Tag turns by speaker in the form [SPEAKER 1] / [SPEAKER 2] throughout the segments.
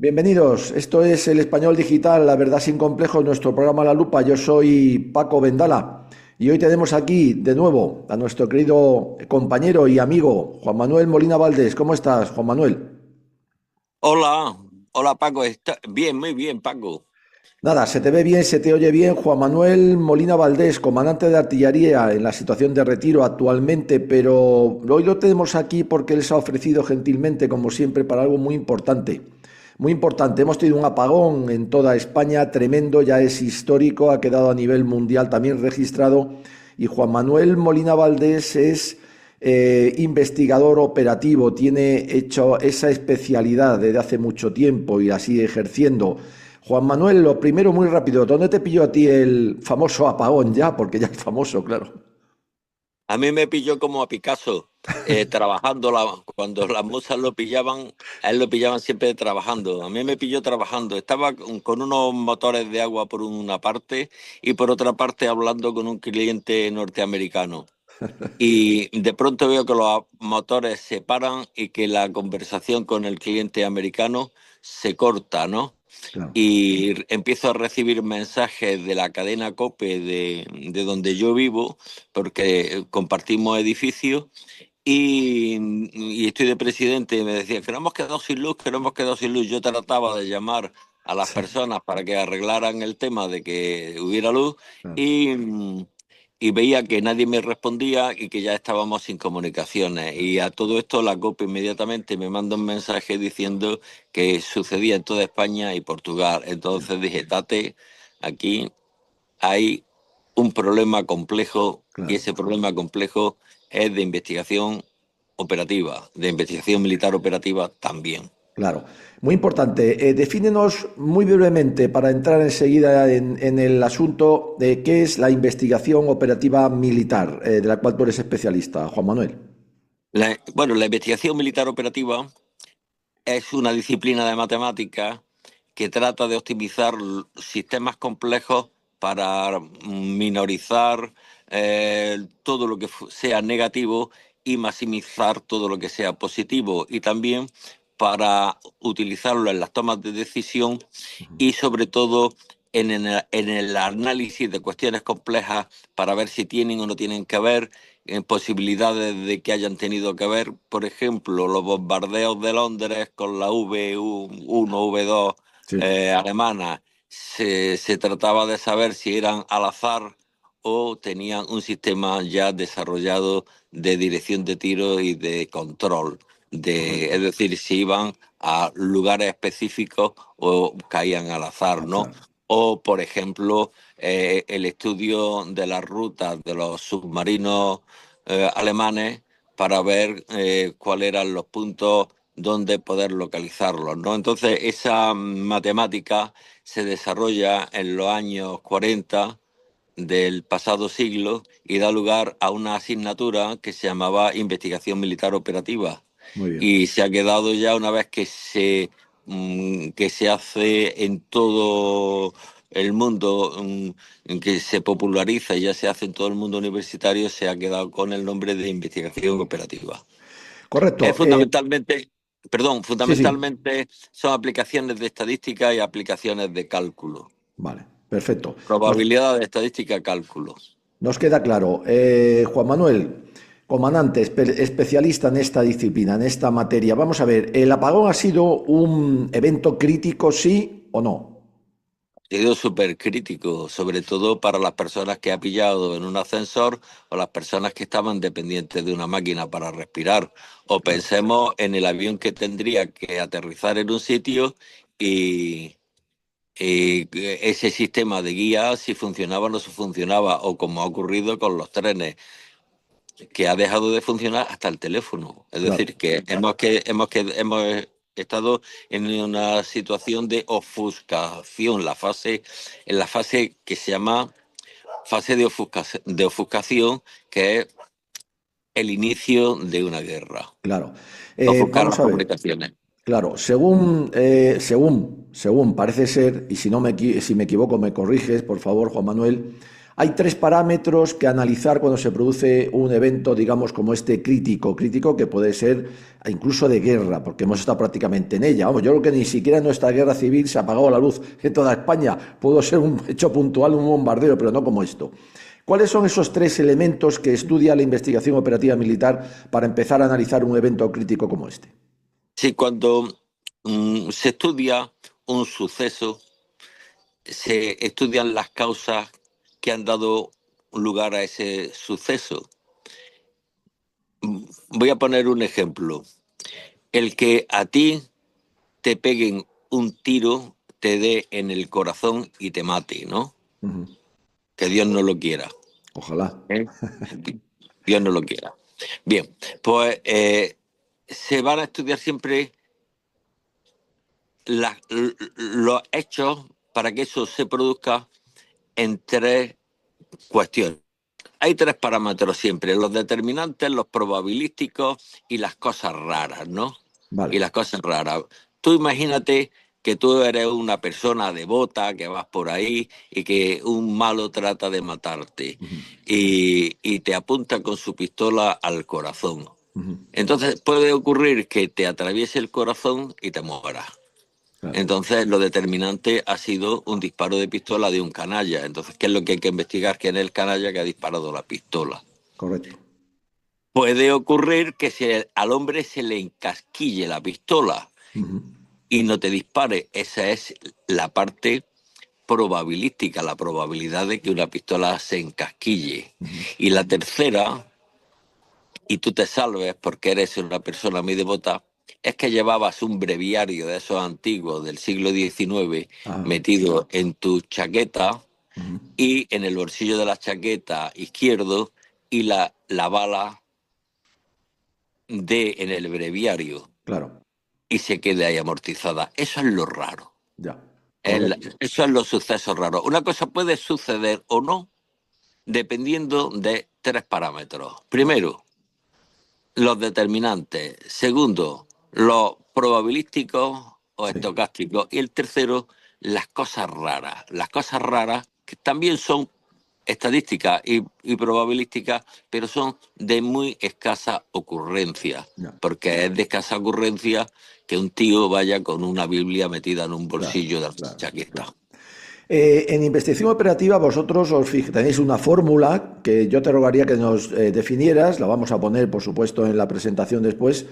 [SPEAKER 1] Bienvenidos, esto es El Español Digital, la verdad sin complejos, nuestro programa La Lupa. Yo soy Paco Vendala y hoy tenemos aquí de nuevo a nuestro querido compañero y amigo Juan Manuel Molina Valdés. ¿Cómo estás, Juan Manuel?
[SPEAKER 2] Hola, hola Paco, bien, muy bien Paco.
[SPEAKER 1] Nada, se te ve bien, se te oye bien. Juan Manuel Molina Valdés, comandante de artillería en la situación de retiro actualmente, pero hoy lo tenemos aquí porque él se ha ofrecido gentilmente, como siempre, para algo muy importante. Muy importante, hemos tenido un apagón en toda España tremendo, ya es histórico, ha quedado a nivel mundial también registrado y Juan Manuel Molina Valdés es investigador operativo, tiene hecho esa especialidad desde hace mucho tiempo y así ejerciendo. Juan Manuel, lo primero muy rápido, ¿dónde te pilló a ti el famoso apagón ya? Porque ya es famoso, claro.
[SPEAKER 2] A mí me pilló como a Picasso, trabajando, cuando las musas lo pillaban, a él lo pillaban siempre trabajando. A mí me pilló trabajando, estaba con unos motores de agua por una parte y por otra parte hablando con un cliente norteamericano. Y de pronto veo que los motores se paran y que la conversación con el cliente americano se corta, ¿no?
[SPEAKER 1] Claro.
[SPEAKER 2] Y empiezo a recibir mensajes de la cadena COPE de donde yo vivo, porque compartimos edificios, y estoy de presidente y me decía que no hemos quedado sin luz, que no hemos quedado sin luz. Yo trataba de llamar a las
[SPEAKER 1] Sí,
[SPEAKER 2] personas para que arreglaran el tema de que hubiera luz
[SPEAKER 1] claro.
[SPEAKER 2] y veía que nadie me respondía y que ya estábamos sin comunicaciones. Y a todo esto la COPE inmediatamente me manda un mensaje diciendo que sucedía en toda España y Portugal. Entonces dije, Tate, aquí hay un problema complejo y
[SPEAKER 1] Claro.
[SPEAKER 2] ese problema complejo es de investigación operativa, de investigación militar operativa también.
[SPEAKER 1] Claro, muy importante. Defínenos muy brevemente para entrar enseguida en el asunto de qué es la investigación operativa militar, de la cual tú eres especialista, Juan Manuel.
[SPEAKER 2] Bueno, la investigación militar operativa es una disciplina de matemáticas que trata de optimizar sistemas complejos para minorizar todo lo que sea negativo y maximizar todo lo que sea positivo, y también para utilizarlo en las tomas de decisión y sobre todo en el análisis de cuestiones complejas para ver si tienen o no tienen que ver, en posibilidades de que hayan tenido que ver. Por ejemplo, los bombardeos de Londres con la V1, V2
[SPEAKER 1] Sí,
[SPEAKER 2] alemana. Se trataba de saber si eran al azar o tenían un sistema ya desarrollado de dirección de tiro y de control. Es
[SPEAKER 1] correcto.
[SPEAKER 2] decir, si iban a lugares específicos o caían al azar, ¿no?
[SPEAKER 1] Azar.
[SPEAKER 2] O, por ejemplo, el estudio de las rutas de los submarinos alemanes para ver cuáles eran los puntos donde poder localizarlos, ¿no? Entonces, esa matemática se desarrolla en los años 40 del pasado siglo y da lugar a una asignatura que se llamaba Investigación Militar Operativa.
[SPEAKER 1] Muy bien.
[SPEAKER 2] Y se ha quedado ya, una vez que se hace en todo el mundo, en que se populariza y ya se hace en todo el mundo universitario, se ha quedado con el nombre de investigación operativa. Es
[SPEAKER 1] Correcto.
[SPEAKER 2] fundamentalmente, perdón,
[SPEAKER 1] Sí, sí.
[SPEAKER 2] fundamentalmente son aplicaciones de estadística y aplicaciones de cálculo.
[SPEAKER 1] Vale, perfecto.
[SPEAKER 2] Probabilidad de estadística, cálculo.
[SPEAKER 1] Nos queda claro. Juan Manuel, comandante, especialista en esta disciplina, en esta materia. Vamos a ver, ¿el apagón ha sido un evento crítico, sí o no?
[SPEAKER 2] Ha sido súper crítico, sobre todo para las personas que ha pillado en un ascensor o las personas que estaban dependientes de una máquina para respirar. O
[SPEAKER 1] Claro.
[SPEAKER 2] pensemos en el avión que tendría que aterrizar en un sitio y, y ese sistema de guía, si funcionaba o no si funcionaba, o como ha ocurrido con los trenes, que ha dejado de funcionar hasta el teléfono. Es
[SPEAKER 1] Claro.
[SPEAKER 2] decir, que hemos estado en una situación de ofuscación, en la fase que se llama fase de ofuscación, que es el inicio de una guerra.
[SPEAKER 1] Claro.
[SPEAKER 2] Ofuscar
[SPEAKER 1] Vamos
[SPEAKER 2] las
[SPEAKER 1] a ver.
[SPEAKER 2] comunicaciones.
[SPEAKER 1] Claro, según parece ser, y si no si me equivoco, me corriges, por favor, Juan Manuel, Hay tres parámetros que analizar cuando se produce un evento, digamos, como este crítico que puede ser incluso de guerra, porque hemos estado prácticamente en ella. Vamos, yo creo que ni siquiera en nuestra guerra civil se ha apagado la luz en toda España. Pudo ser un hecho puntual, un bombardeo, pero no como esto. ¿Cuáles son esos tres elementos que estudia la investigación operativa militar para empezar a analizar un evento crítico como este?
[SPEAKER 2] Sí, cuando se estudia un suceso, se estudian las causas que han dado lugar a ese suceso. Voy a poner un ejemplo. El que a ti te peguen un tiro, te dé en el corazón y te mate, ¿no?
[SPEAKER 1] Uh-huh.
[SPEAKER 2] Que Dios no lo quiera.
[SPEAKER 1] Ojalá.
[SPEAKER 2] ¿Eh? Dios no lo quiera. Bien, pues se van a estudiar siempre los hechos para que eso se produzca en tres cuestiones. Hay tres parámetros siempre, los determinantes, los probabilísticos y las cosas raras, ¿no?
[SPEAKER 1] Vale.
[SPEAKER 2] Y las cosas raras. Tú imagínate que tú eres una persona devota, que vas por ahí y que un malo trata de matarte
[SPEAKER 1] Uh-huh.
[SPEAKER 2] y te apunta con su pistola al corazón.
[SPEAKER 1] Uh-huh.
[SPEAKER 2] Entonces puede ocurrir que te atraviese el corazón y te mueras.
[SPEAKER 1] Claro.
[SPEAKER 2] Entonces, lo determinante ha sido un disparo de pistola de un canalla. Entonces, ¿qué es lo que hay que investigar? ¿Quién es el canalla que ha disparado la pistola?
[SPEAKER 1] Correcto.
[SPEAKER 2] Puede ocurrir que al hombre se le encasquille la pistola
[SPEAKER 1] Uh-huh.
[SPEAKER 2] y no te dispare. Esa es la parte probabilística, la probabilidad de que una pistola se encasquille.
[SPEAKER 1] Uh-huh.
[SPEAKER 2] Y la tercera, y tú te salves porque eres una persona muy devota, es que llevabas un breviario de esos antiguos del siglo XIX
[SPEAKER 1] Ah.
[SPEAKER 2] metido en tu chaqueta
[SPEAKER 1] Uh-huh.
[SPEAKER 2] y en el bolsillo de la chaqueta izquierdo y la bala de en el breviario
[SPEAKER 1] Claro.
[SPEAKER 2] y se quede ahí amortizada. Eso es lo raro.
[SPEAKER 1] Ya. Correcto.
[SPEAKER 2] Eso es los sucesos raros. Una cosa puede suceder o no dependiendo de tres parámetros. Primero, los determinantes. Segundo, los probabilísticos o
[SPEAKER 1] Sí.
[SPEAKER 2] estocásticos. Y el tercero, las cosas raras. Las cosas raras que también son estadísticas y probabilísticas, pero son de muy escasa ocurrencia.
[SPEAKER 1] Ya.
[SPEAKER 2] Porque es de escasa ocurrencia que un tío vaya con una Biblia metida en un
[SPEAKER 1] Claro.
[SPEAKER 2] bolsillo de la
[SPEAKER 1] Claro.
[SPEAKER 2] chaqueta.
[SPEAKER 1] Claro. En investigación operativa vosotros tenéis una fórmula que yo te rogaría que nos definieras, la vamos a poner por supuesto en la presentación después,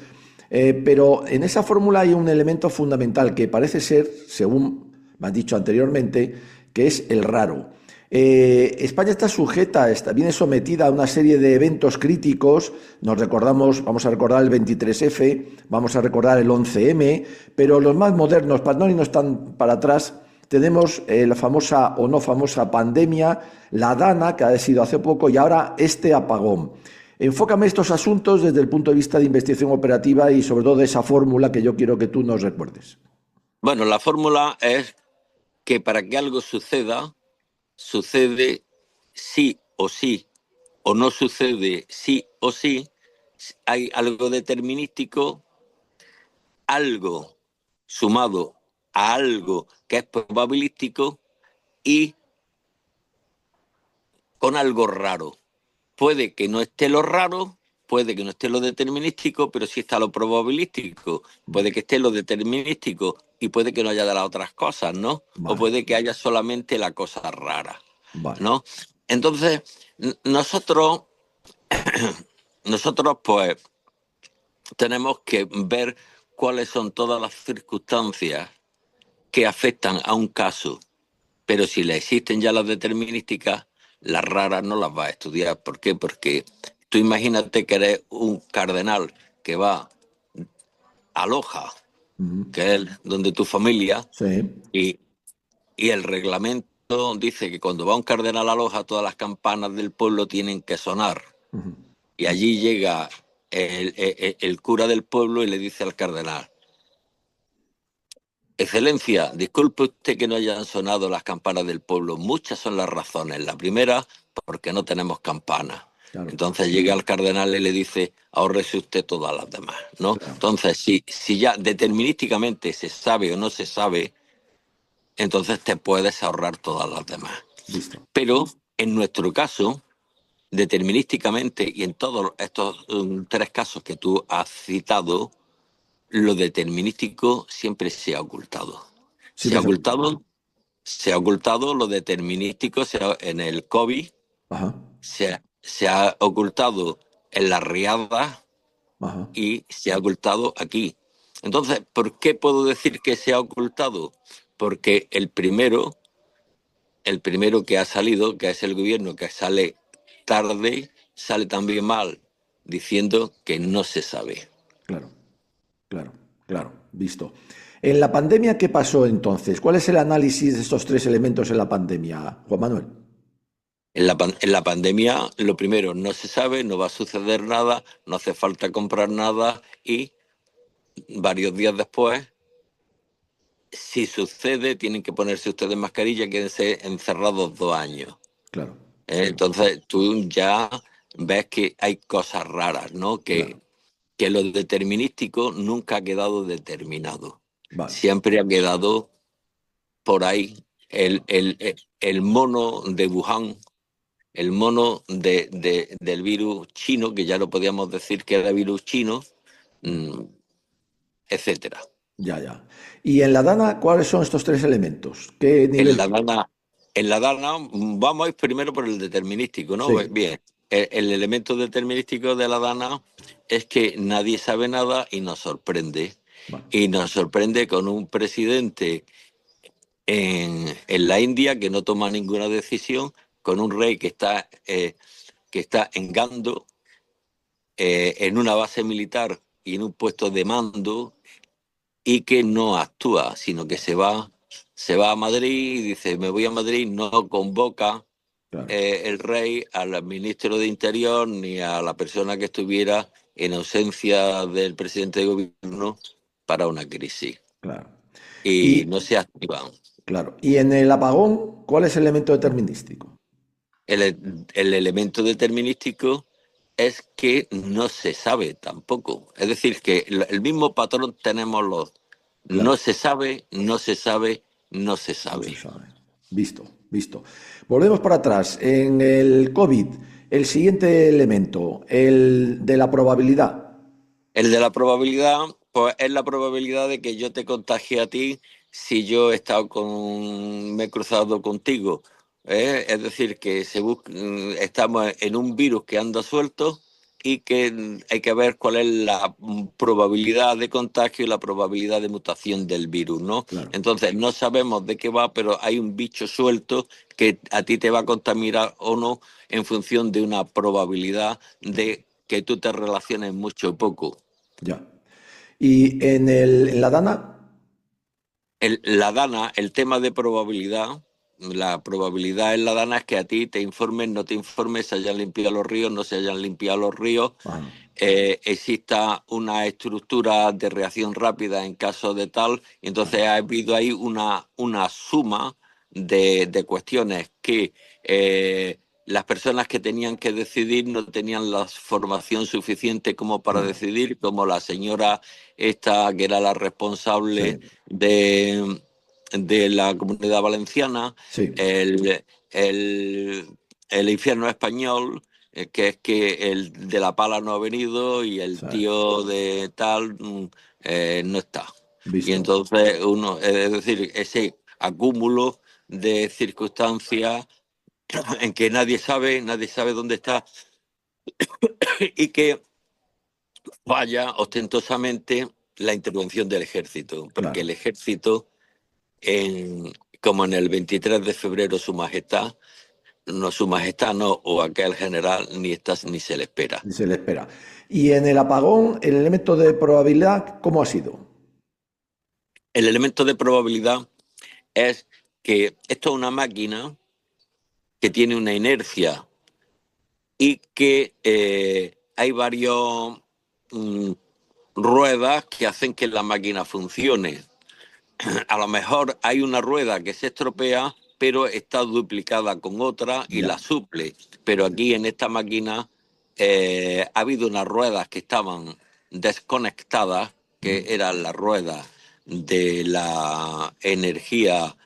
[SPEAKER 1] pero en esa fórmula hay un elemento fundamental que parece ser, según me han dicho anteriormente, que es el raro. España está sujeta, viene sometida a una serie de eventos críticos, nos recordamos, vamos a recordar el 23F, vamos a recordar el 11M, pero los más modernos, para no irnos tan para atrás, tenemos la famosa o no famosa pandemia, la DANA, que ha sido hace poco, y ahora este apagón. Enfócame estos asuntos desde el punto de vista de investigación operativa y sobre todo de esa fórmula que yo quiero que tú nos recuerdes.
[SPEAKER 2] Bueno, la fórmula es que para que algo suceda, sucede sí o no sucede sí o sí, hay algo determinístico, algo sumado a algo que es probabilístico y con algo raro. Puede que no esté lo raro, puede que no esté lo determinístico, pero sí está lo probabilístico. Puede que esté lo determinístico y puede que no haya de las otras cosas, ¿no? O
[SPEAKER 1] Vale,
[SPEAKER 2] puede que haya solamente la cosa rara,
[SPEAKER 1] vale.
[SPEAKER 2] ¿no? Entonces, nosotros pues tenemos que ver cuáles son todas las circunstancias que afectan a un caso, pero si le existen ya las determinísticas, las raras no las vas a estudiar. ¿Por qué? Porque tú imagínate que eres un cardenal que va a Loja,
[SPEAKER 1] Uh-huh.
[SPEAKER 2] que es donde tu familia,
[SPEAKER 1] Sí.
[SPEAKER 2] y, y el reglamento dice que cuando va un cardenal a Loja, todas las campanas del pueblo tienen que sonar.
[SPEAKER 1] Uh-huh.
[SPEAKER 2] Y allí llega el cura del pueblo y le dice al cardenal: Excelencia, disculpe usted que no hayan sonado las campanas del pueblo. Muchas son las razones. La primera, porque no tenemos campanas.
[SPEAKER 1] Claro,
[SPEAKER 2] Entonces llega el cardenal y le dice: ahórrese usted todas las demás, ¿no?
[SPEAKER 1] claro.
[SPEAKER 2] Entonces, si ya determinísticamente se sabe o no se sabe, entonces te puedes ahorrar todas las demás.
[SPEAKER 1] Listo.
[SPEAKER 2] Pero En nuestro caso, determinísticamente, y en todos estos tres casos que tú has citado, lo determinístico siempre se ha ocultado. Se
[SPEAKER 1] Siempre
[SPEAKER 2] ha
[SPEAKER 1] se oculta.
[SPEAKER 2] ocultado, se ha ocultado lo determinístico en el COVID,
[SPEAKER 1] Ajá,
[SPEAKER 2] se ha ocultado en las riadas
[SPEAKER 1] ajá,
[SPEAKER 2] y se ha ocultado aquí. Entonces, ¿por qué puedo decir que se ha ocultado? Porque el primero que ha salido, que es el gobierno, que sale tarde, sale también mal, diciendo que no se sabe.
[SPEAKER 1] claro, claro, claro, visto. En la pandemia, ¿qué pasó entonces? ¿Cuál es el análisis de estos tres elementos en la pandemia, Juan Manuel?
[SPEAKER 2] En la pandemia, lo primero, no se sabe, no va a suceder nada, no hace falta comprar nada y varios días después, si sucede, tienen que ponerse ustedes mascarilla, quédense encerrados 2 años.
[SPEAKER 1] Claro,
[SPEAKER 2] Entonces tú ya ves que hay cosas raras, ¿no?
[SPEAKER 1] claro,
[SPEAKER 2] Que lo determinístico nunca ha quedado determinado.
[SPEAKER 1] vale,
[SPEAKER 2] Siempre ha quedado por ahí el mono de Wuhan, el mono del virus chino, que ya lo podíamos decir que era virus chino, mm, etcétera.
[SPEAKER 1] ya, ya. Y en la Dana, ¿cuáles son estos tres elementos? ¿Qué
[SPEAKER 2] En
[SPEAKER 1] nivel
[SPEAKER 2] la
[SPEAKER 1] tiene?
[SPEAKER 2] Dana, en la Dana vamos a ir primero por el determinístico, ¿no?
[SPEAKER 1] Sí,
[SPEAKER 2] Bien, el elemento determinístico de la Dana es que nadie sabe nada y nos sorprende.
[SPEAKER 1] vale,
[SPEAKER 2] Y nos sorprende con un presidente en la India que no toma ninguna decisión, con un rey que está en Gando, en una base militar y en un puesto de mando, y que no actúa, sino que se va a Madrid y dice, me voy a Madrid, no convoca
[SPEAKER 1] claro,
[SPEAKER 2] el rey al ministro de Interior ni a la persona que estuviera en ausencia del presidente de gobierno para una crisis.
[SPEAKER 1] claro.
[SPEAKER 2] Y
[SPEAKER 1] Y,
[SPEAKER 2] no se activan.
[SPEAKER 1] claro, y en el apagón, ¿cuál es el elemento determinístico?
[SPEAKER 2] El elemento determinístico es que no se sabe tampoco. Es decir, que el mismo patrón tenemos los
[SPEAKER 1] Claro,
[SPEAKER 2] no se sabe, no se sabe, no se
[SPEAKER 1] no se
[SPEAKER 2] sabe.
[SPEAKER 1] sabe. Visto, visto. Volvemos para atrás. En el COVID, el siguiente elemento, el de la probabilidad.
[SPEAKER 2] El de la probabilidad, pues es la probabilidad de que yo te contagie a ti si yo he estado me he cruzado contigo. Es decir, que estamos en un virus que anda suelto y que hay que ver cuál es la probabilidad de contagio y la probabilidad de mutación del virus, ¿no?
[SPEAKER 1] Claro,
[SPEAKER 2] Entonces, no sabemos de qué va, pero hay un bicho suelto que a ti te va a contaminar o no en función de una probabilidad de que tú te relaciones mucho o poco.
[SPEAKER 1] ya. Y en la Dana,
[SPEAKER 2] La dana, el tema de probabilidad, la probabilidad en la dana es que a ti te informen, no te informes, se hayan limpiado los ríos, no se hayan limpiado los ríos,
[SPEAKER 1] ajá,
[SPEAKER 2] exista una estructura de reacción rápida en caso de tal, y entonces
[SPEAKER 1] ajá,
[SPEAKER 2] ha habido ahí una suma de cuestiones que las personas que tenían que decidir no tenían la formación suficiente como para
[SPEAKER 1] claro,
[SPEAKER 2] decidir, como la señora esta que era la responsable
[SPEAKER 1] sí,
[SPEAKER 2] de la Comunidad Valenciana,
[SPEAKER 1] sí,
[SPEAKER 2] el, el, el infierno español, que es que el de la pala no ha venido y el
[SPEAKER 1] sí,
[SPEAKER 2] tío de tal no está. Y
[SPEAKER 1] visto,
[SPEAKER 2] entonces es decir, ese acúmulo de circunstancias en que nadie sabe dónde está y que falla ostentosamente la intervención del ejército, porque
[SPEAKER 1] claro,
[SPEAKER 2] el ejército, en, como en el 23 de febrero su majestad no, o aquel general, ni está ni se le espera.
[SPEAKER 1] ni se le espera. Y en el apagón, el elemento de probabilidad, ¿cómo ha sido?
[SPEAKER 2] El elemento de probabilidad es que esto es una máquina que tiene una inercia y que hay varios mm, ruedas que hacen que la máquina funcione. A lo mejor hay una rueda que se estropea, pero está duplicada con otra y
[SPEAKER 1] Ya,
[SPEAKER 2] la suple. Pero aquí en esta máquina ha habido unas ruedas que estaban desconectadas,
[SPEAKER 1] ujú,
[SPEAKER 2] que eran las ruedas de la energía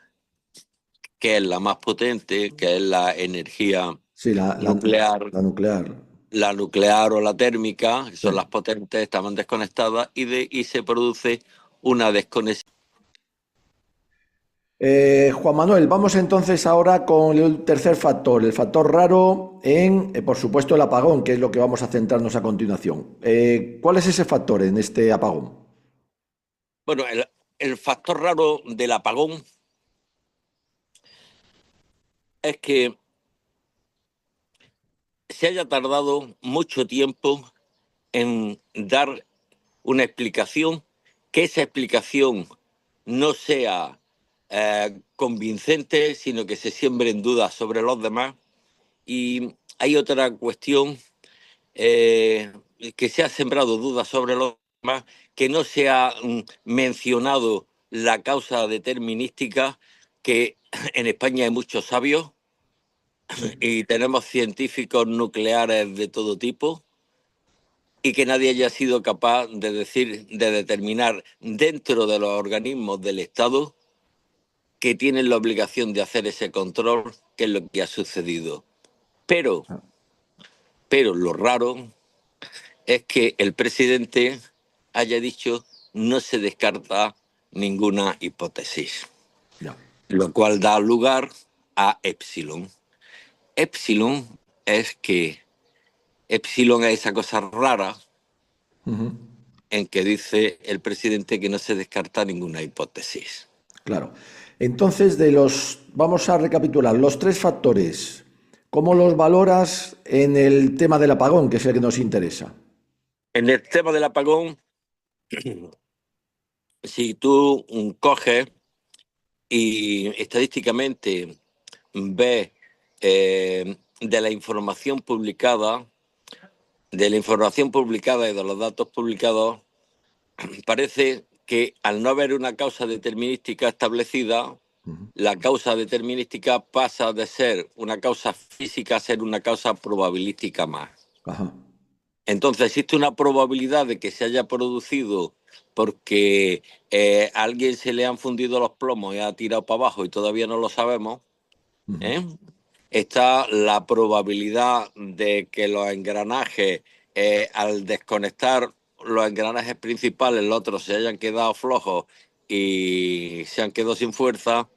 [SPEAKER 2] que es la más potente, que es la energía
[SPEAKER 1] Sí,
[SPEAKER 2] nuclear,
[SPEAKER 1] la nuclear.
[SPEAKER 2] la nuclear o la térmica, que
[SPEAKER 1] Sí.
[SPEAKER 2] son las potentes, estaban desconectadas y se produce una desconexión.
[SPEAKER 1] Juan Manuel, vamos entonces ahora con el tercer factor, el factor raro en, por supuesto, el apagón, que es lo que vamos a centrarnos a continuación. ¿Cuál es ese factor en este apagón?
[SPEAKER 2] Bueno, el factor raro del apagón es que se haya tardado mucho tiempo en dar una explicación, que esa explicación no sea convincente, sino que se siembren dudas sobre los demás. Y hay otra cuestión, eh, que se ha sembrado dudas sobre los demás, que no se ha mencionado la causa determinística, que en España hay muchos sabios
[SPEAKER 1] Sí,
[SPEAKER 2] y tenemos científicos nucleares de todo tipo, y que nadie haya sido capaz de decir, de determinar dentro de los organismos del Estado que tienen la obligación de hacer ese control, qué es lo que ha sucedido. Pero,
[SPEAKER 1] ah,
[SPEAKER 2] pero lo raro es que el presidente haya dicho no se descarta ninguna hipótesis,
[SPEAKER 1] ya.
[SPEAKER 2] lo cual da lugar a Epsilon. Epsilon es que Epsilon es esa cosa rara
[SPEAKER 1] Ujú,
[SPEAKER 2] en que dice el presidente que no se descarta ninguna hipótesis.
[SPEAKER 1] claro. Entonces, vamos a recapitular, los tres factores, ¿cómo los valoras en el tema del apagón, que es el que nos interesa?
[SPEAKER 2] En el tema del apagón, si tú coges y estadísticamente ves de la información publicada y de los datos publicados, parece que al no haber una causa determinística establecida,
[SPEAKER 1] Ujú,
[SPEAKER 2] la causa determinística pasa de ser una causa física a ser una causa probabilística más.
[SPEAKER 1] ajá,
[SPEAKER 2] Entonces existe una probabilidad de que se haya producido porque a alguien se le han fundido los plomos y ha tirado para abajo y todavía no lo sabemos.
[SPEAKER 1] ujú,
[SPEAKER 2] ¿Eh? Está la probabilidad de que los engranajes, al desconectar los engranajes principales, los otros se hayan quedado flojos y se han quedado sin fuerza.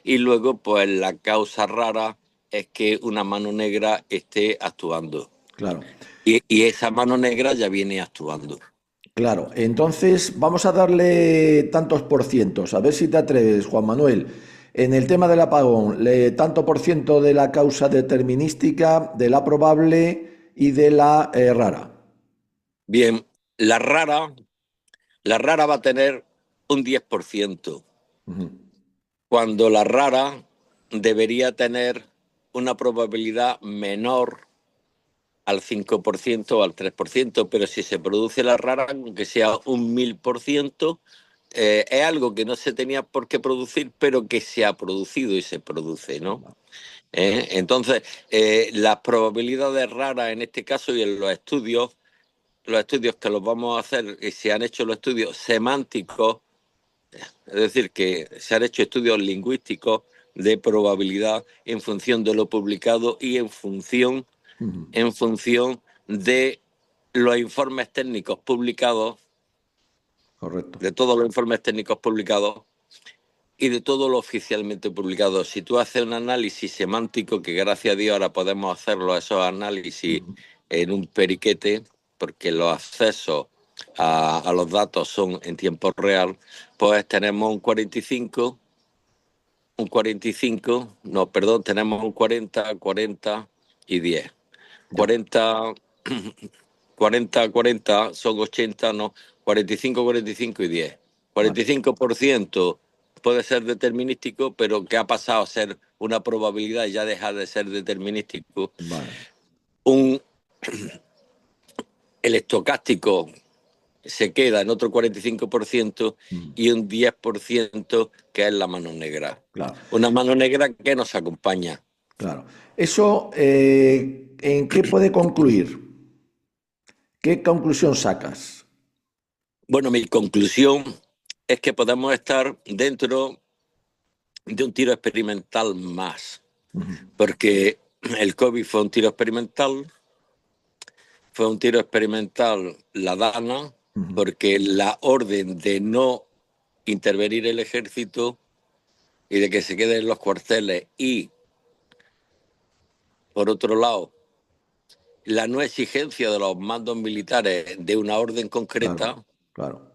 [SPEAKER 2] Y luego, pues la causa rara es que una mano negra esté actuando.
[SPEAKER 1] claro.
[SPEAKER 2] Y esa mano negra ya viene actuando.
[SPEAKER 1] Claro, entonces vamos a darle tantos por cientos, a ver si te atreves, Juan Manuel. En el tema del apagón, tanto por ciento de la causa determinística, de la probable y de la rara.
[SPEAKER 2] Bien, la rara, la rara va a tener un 10%,
[SPEAKER 1] Ujú,
[SPEAKER 2] cuando la rara debería tener una probabilidad menor al 5% o al 3%, pero si se produce la rara, aunque sea un 1000%, es algo que no se tenía por qué producir, pero que se ha producido y se produce, ¿no? Entonces, las probabilidades raras en este caso y en los estudios que los vamos a hacer, y se han hecho los estudios semánticos, es decir, que se han hecho estudios lingüísticos de probabilidad en función de lo publicado y
[SPEAKER 1] ujú,
[SPEAKER 2] en función de los informes técnicos publicados,
[SPEAKER 1] correcto.
[SPEAKER 2] de todos los informes técnicos publicados y de todo lo oficialmente publicado. Si tú haces un análisis semántico, que gracias a Dios ahora podemos hacerlo, esos análisis
[SPEAKER 1] Ujú,
[SPEAKER 2] en un periquete, porque los accesos a los datos son en tiempo real, pues tenemos no, perdón, tenemos un 40, 40 y 10.
[SPEAKER 1] ya,
[SPEAKER 2] 40, 40, 40 son 80, no, 45, 45 y 10.
[SPEAKER 1] vale,
[SPEAKER 2] 45% puede ser determinístico, pero que ha pasado a ser una probabilidad y ya deja de ser determinístico.
[SPEAKER 1] vale.
[SPEAKER 2] Un, el estocástico se queda en otro 45%
[SPEAKER 1] Ujú,
[SPEAKER 2] y un 10% que es la mano negra.
[SPEAKER 1] claro,
[SPEAKER 2] Una mano negra que nos acompaña.
[SPEAKER 1] claro. Eso, ¿en qué puede concluir? ¿Qué conclusión sacas?
[SPEAKER 2] Bueno, mi conclusión es que podemos estar dentro de un tiro experimental más, porque el COVID fue un tiro experimental, la DANA, porque la orden de no intervenir el ejército y de que se queden en los cuarteles, y por otro lado la no exigencia de los mandos militares de una orden concreta,
[SPEAKER 1] Claro,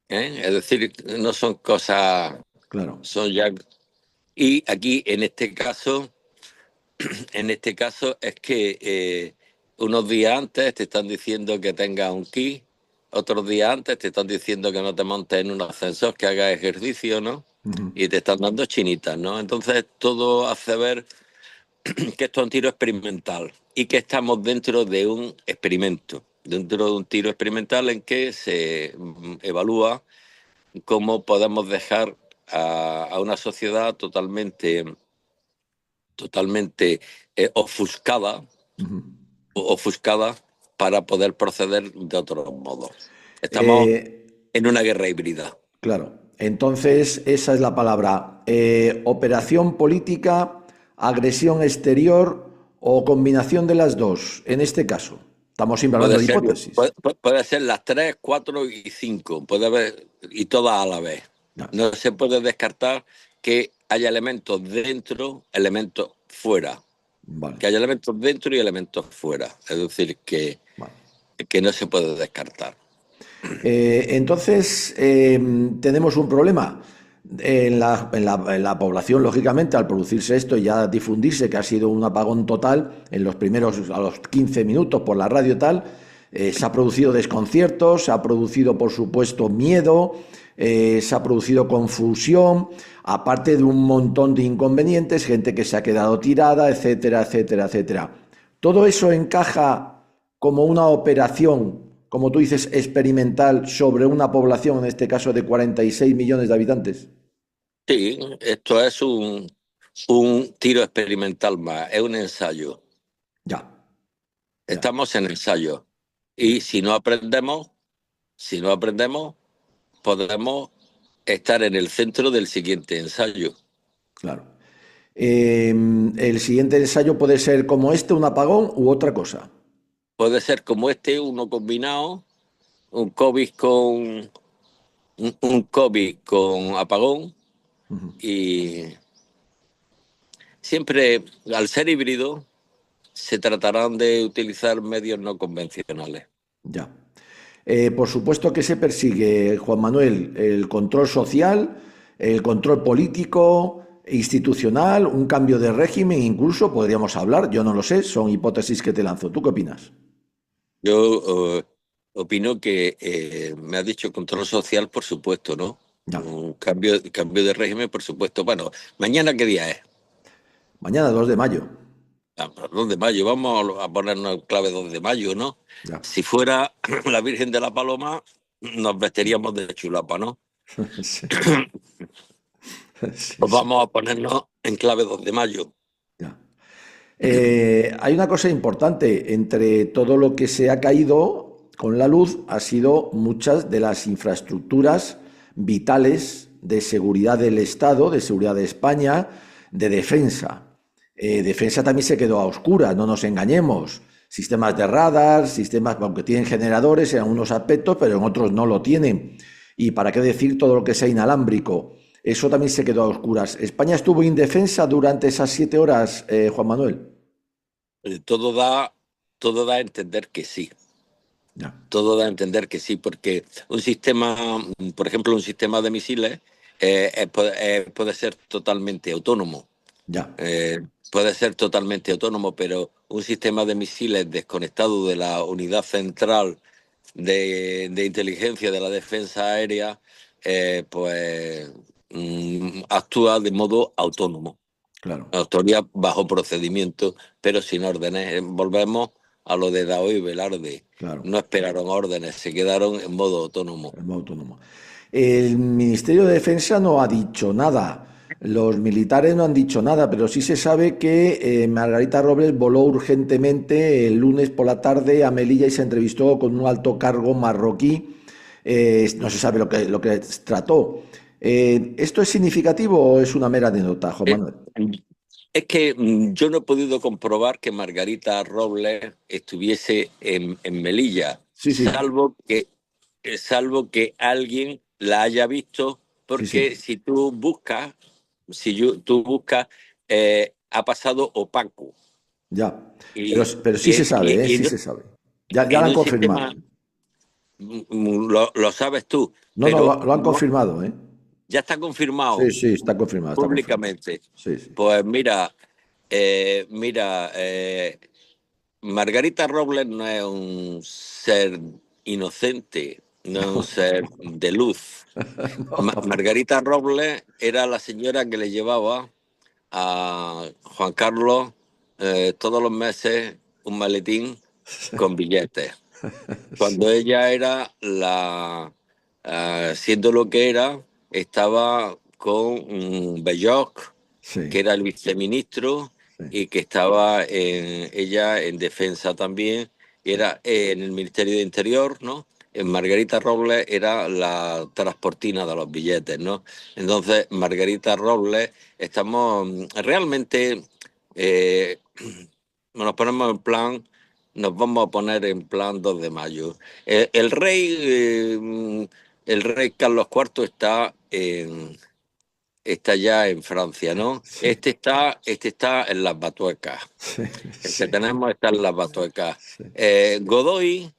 [SPEAKER 2] es decir, no son cosas,
[SPEAKER 1] claro,
[SPEAKER 2] son ya. Y aquí en este caso es que unos días antes te están diciendo que tengas un kit, otros días antes te están diciendo que no te montes en un ascensor, que hagas ejercicio, ¿no? Y te están dando chinitas, ¿no? Entonces todo hace ver que esto es un tiro experimental y que estamos dentro de un experimento, dentro de un tiro experimental en que se evalúa cómo podemos dejar a una sociedad totalmente ofuscada para poder proceder de otros modos. Estamos
[SPEAKER 1] Eh,
[SPEAKER 2] en una guerra híbrida.
[SPEAKER 1] claro. Entonces, esa es la palabra. Operación política, agresión exterior o combinación de las dos, en este caso. Estamos siempre hablando
[SPEAKER 2] Puede
[SPEAKER 1] de
[SPEAKER 2] ser,
[SPEAKER 1] hipótesis.
[SPEAKER 2] puede ser las 3, 4 y 5, puede haber, y todas a la vez.
[SPEAKER 1] Ya,
[SPEAKER 2] No se puede descartar que haya elementos dentro, elementos fuera.
[SPEAKER 1] vale,
[SPEAKER 2] Que haya elementos dentro y elementos fuera. Es decir,
[SPEAKER 1] vale.
[SPEAKER 2] que no se puede descartar.
[SPEAKER 1] Entonces, tenemos un problema. En la población, lógicamente, al producirse esto y ya difundirse que ha sido un apagón total, en los primeros, a los 15 minutos por la radio tal, se ha producido desconciertos, se ha producido, por supuesto, miedo, se ha producido confusión, aparte de un montón de inconvenientes, gente que se ha quedado tirada, etcétera, etcétera, etcétera. Todo eso encaja como una operación, como tú dices, experimental sobre una población, en este caso de 46 millones de habitantes.
[SPEAKER 2] Sí, esto es un tiro experimental más, es un ensayo.
[SPEAKER 1] Ya, ya,
[SPEAKER 2] Estamos en ensayo. Y si no aprendemos, podemos estar en el centro del siguiente ensayo.
[SPEAKER 1] claro. El siguiente ensayo puede ser como este, un apagón u otra cosa.
[SPEAKER 2] Puede ser como este, uno combinado, un COVID un COVID con apagón, y siempre, al ser híbrido, se tratarán de utilizar medios no convencionales.
[SPEAKER 1] Ya. Por supuesto que se persigue, Juan Manuel, el control social, el control político, institucional, un cambio de régimen, incluso podríamos hablar, yo no lo sé, son hipótesis que te lanzo. ¿Tú qué opinas?
[SPEAKER 2] Yo opino que me ha dicho control social, por supuesto, ¿no?
[SPEAKER 1] Ya.
[SPEAKER 2] Un cambio de régimen, por supuesto. Bueno, ¿mañana qué día es?
[SPEAKER 1] Mañana, 2 de mayo.
[SPEAKER 2] 2 de mayo. Vamos a ponernos en clave 2 de mayo, ¿no?
[SPEAKER 1] Ya.
[SPEAKER 2] Si fuera la Virgen de la Paloma, nos vestiríamos de chulapa, ¿no?
[SPEAKER 1] Sí, sí,
[SPEAKER 2] Pues
[SPEAKER 1] sí.
[SPEAKER 2] vamos a ponernos en clave 2 de mayo.
[SPEAKER 1] Ya. Hay una cosa importante, entre todo lo que se ha caído con la luz, ha sido muchas de las infraestructuras vitales de seguridad del Estado, de seguridad de España, de defensa. Defensa también se quedó a oscuras, no nos engañemos. Sistemas de radar, sistemas, aunque tienen generadores en algunos aspectos, pero en otros no lo tienen. Y para qué decir todo lo que sea inalámbrico. Eso también se quedó a oscuras. España estuvo indefensa durante esas 7 horas, Juan Manuel.
[SPEAKER 2] Eh, todo da, todo da a entender que sí.
[SPEAKER 1] Ya,
[SPEAKER 2] Todo da a entender que sí, porque un sistema, por ejemplo, un sistema de misiles puede ser totalmente autónomo.
[SPEAKER 1] ya,
[SPEAKER 2] Puede ser totalmente autónomo, pero un sistema de misiles desconectado de la unidad central de inteligencia de la defensa aérea, pues actúa de modo autónomo.
[SPEAKER 1] claro,
[SPEAKER 2] Actuaría bajo procedimiento, pero sin órdenes. Volvemos a lo de Daoíz y Velarde.
[SPEAKER 1] claro.
[SPEAKER 2] No esperaron órdenes, se quedaron en modo autónomo.
[SPEAKER 1] El modo autónomo. El Ministerio de Defensa no ha dicho nada. Los militares no han dicho nada, pero sí se sabe que Margarita Robles voló urgentemente el lunes por la tarde a Melilla y se entrevistó con un alto cargo marroquí. No se sabe lo que trató. ¿Esto es significativo o es una mera anécdota, Juan
[SPEAKER 2] Eh,
[SPEAKER 1] Manuel?
[SPEAKER 2] Es que yo no he podido comprobar que Margarita Robles estuviese en Melilla,
[SPEAKER 1] Sí, sí,
[SPEAKER 2] salvo que alguien la haya visto,
[SPEAKER 1] sí, sí,
[SPEAKER 2] porque si tú buscas, tú buscas, ha pasado opaco.
[SPEAKER 1] ya.
[SPEAKER 2] Y,
[SPEAKER 1] Pero sí
[SPEAKER 2] y,
[SPEAKER 1] se sabe, ¿eh?
[SPEAKER 2] y- y
[SPEAKER 1] Sí
[SPEAKER 2] no-
[SPEAKER 1] se sabe. Ya lo
[SPEAKER 2] en
[SPEAKER 1] han
[SPEAKER 2] un
[SPEAKER 1] confirmado.
[SPEAKER 2] sistema, lo sabes tú,
[SPEAKER 1] No, no,
[SPEAKER 2] pero
[SPEAKER 1] lo han
[SPEAKER 2] no,
[SPEAKER 1] confirmado, ¿eh?
[SPEAKER 2] ya está
[SPEAKER 1] Sí,
[SPEAKER 2] confirmado
[SPEAKER 1] sí, está confirmado, está confirmado.
[SPEAKER 2] públicamente.
[SPEAKER 1] Sí, sí.
[SPEAKER 2] Pues mira, Margarita Robles no es un ser inocente, no es un ser de luz.
[SPEAKER 1] No, tampoco.
[SPEAKER 2] Margarita Robles era la señora que le llevaba a Juan Carlos todos los meses un maletín con billetes.
[SPEAKER 1] Sí,
[SPEAKER 2] Cuando ella era siendo lo que era, estaba con Belloc, que
[SPEAKER 1] sí,
[SPEAKER 2] era el viceministro
[SPEAKER 1] sí.
[SPEAKER 2] y que estaba ella en defensa también, y era en el Ministerio de Interior, ¿no? En Margarita Robles era la transportina de los billetes, ¿no? Entonces, Margarita Robles, estamos realmente, eh, nos ponemos en plan, nos vamos a poner en plan 2 de mayo. El rey Carlos IV está ya en Francia, ¿no?
[SPEAKER 1] Sí,
[SPEAKER 2] Este está en las Batuecas.
[SPEAKER 1] sí,
[SPEAKER 2] El que
[SPEAKER 1] sí,
[SPEAKER 2] tenemos está en las Batuecas.
[SPEAKER 1] sí,
[SPEAKER 2] Godoy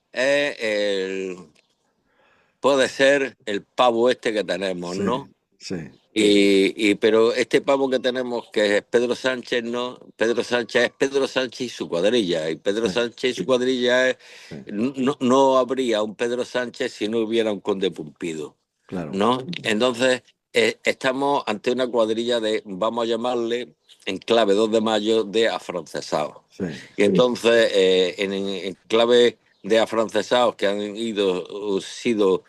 [SPEAKER 2] puede ser el pavo este que tenemos,
[SPEAKER 1] sí,
[SPEAKER 2] ¿no?
[SPEAKER 1] sí,
[SPEAKER 2] Pero este pavo que tenemos, que es Pedro Sánchez, ¿no? Pedro Sánchez es Pedro Sánchez y su cuadrilla. Y Pedro
[SPEAKER 1] sí,
[SPEAKER 2] Sánchez y su cuadrilla es.
[SPEAKER 1] sí,
[SPEAKER 2] No habría un Pedro Sánchez si no hubiera un Conde Pumpido,
[SPEAKER 1] claro.
[SPEAKER 2] ¿no? Entonces, estamos ante una cuadrilla de, vamos a llamarle, en clave 2 de mayo, de afrancesados.
[SPEAKER 1] Sí,
[SPEAKER 2] Y entonces, en clave de afrancesados que han sido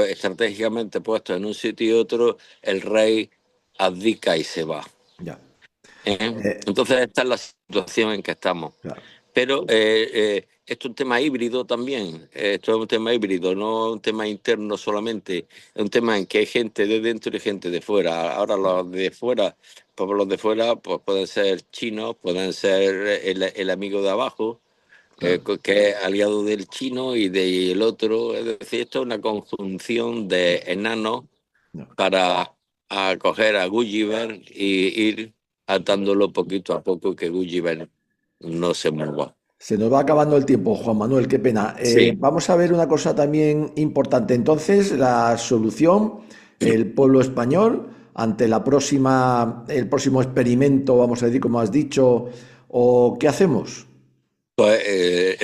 [SPEAKER 2] estratégicamente puestos en un sitio y otro, el rey abdica y se va.
[SPEAKER 1] ya. Eh,
[SPEAKER 2] Entonces, esta es la situación en que estamos.
[SPEAKER 1] claro,
[SPEAKER 2] Pero esto es un tema híbrido también. Esto es un tema híbrido, no un tema interno solamente. Es un tema en que hay gente de dentro y gente de fuera. Ahora los de fuera pues pueden ser chinos, pueden ser el amigo de abajo,
[SPEAKER 1] claro.
[SPEAKER 2] que es aliado del chino y del otro. Es decir, esto es una conjunción de enanos
[SPEAKER 1] No.
[SPEAKER 2] para acoger a Gulliver y ir atándolo poquito a poco que Gulliver no se mueva.
[SPEAKER 1] Se nos va acabando el tiempo, Juan Manuel, qué pena.
[SPEAKER 2] Sí,
[SPEAKER 1] Vamos a ver una cosa también importante. Entonces, la solución, el pueblo español, ante el próximo experimento, vamos a decir, como has dicho, o qué hacemos.
[SPEAKER 2] pues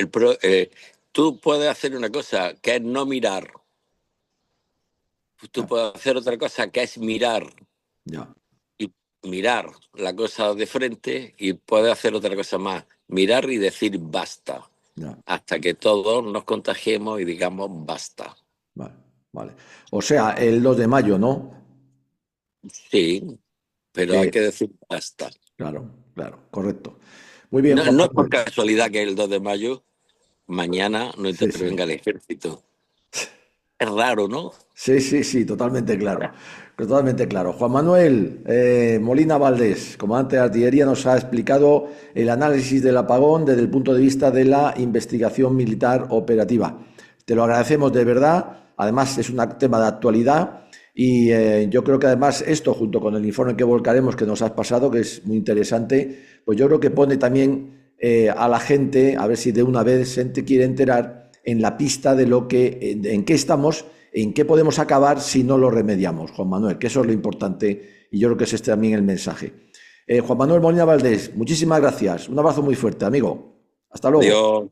[SPEAKER 2] tú puedes hacer una cosa que es no mirar. Tú
[SPEAKER 1] Ya,
[SPEAKER 2] puedes hacer otra cosa que es mirar
[SPEAKER 1] ya,
[SPEAKER 2] y mirar la cosa de frente y puedes hacer otra cosa más, mirar y decir basta,
[SPEAKER 1] ya.
[SPEAKER 2] hasta que todos nos contagiemos y digamos basta.
[SPEAKER 1] Vale, vale. O sea, el 2 de mayo, ¿no?
[SPEAKER 2] Sí, pero hay
[SPEAKER 1] Eh,
[SPEAKER 2] que decir basta.
[SPEAKER 1] claro, claro, correcto. Muy bien,
[SPEAKER 2] No,
[SPEAKER 1] Juan
[SPEAKER 2] no es por
[SPEAKER 1] Manuel.
[SPEAKER 2] casualidad que el 2 de mayo mañana no
[SPEAKER 1] Sí, sí.
[SPEAKER 2] intervenga el ejército. Es raro, ¿no?
[SPEAKER 1] Sí, sí, sí, totalmente claro. Totalmente claro. Juan Manuel Molina Valdés, comandante de artillería, nos ha explicado el análisis del apagón desde el punto de vista de la investigación militar operativa. Te lo agradecemos de verdad. Además, es un tema de actualidad y yo creo que además esto, junto con el informe que volcaremos que nos has pasado, que es muy interesante, pues yo creo que pone también a la gente, a ver si de una vez se quiere enterar en la pista de lo que, en qué estamos, en qué podemos acabar si no lo remediamos, Juan Manuel, que eso es lo importante y yo creo que ese es también el mensaje. Juan Manuel Molina Valdés, muchísimas gracias. Un abrazo muy fuerte, amigo. Hasta luego.
[SPEAKER 2] Dios.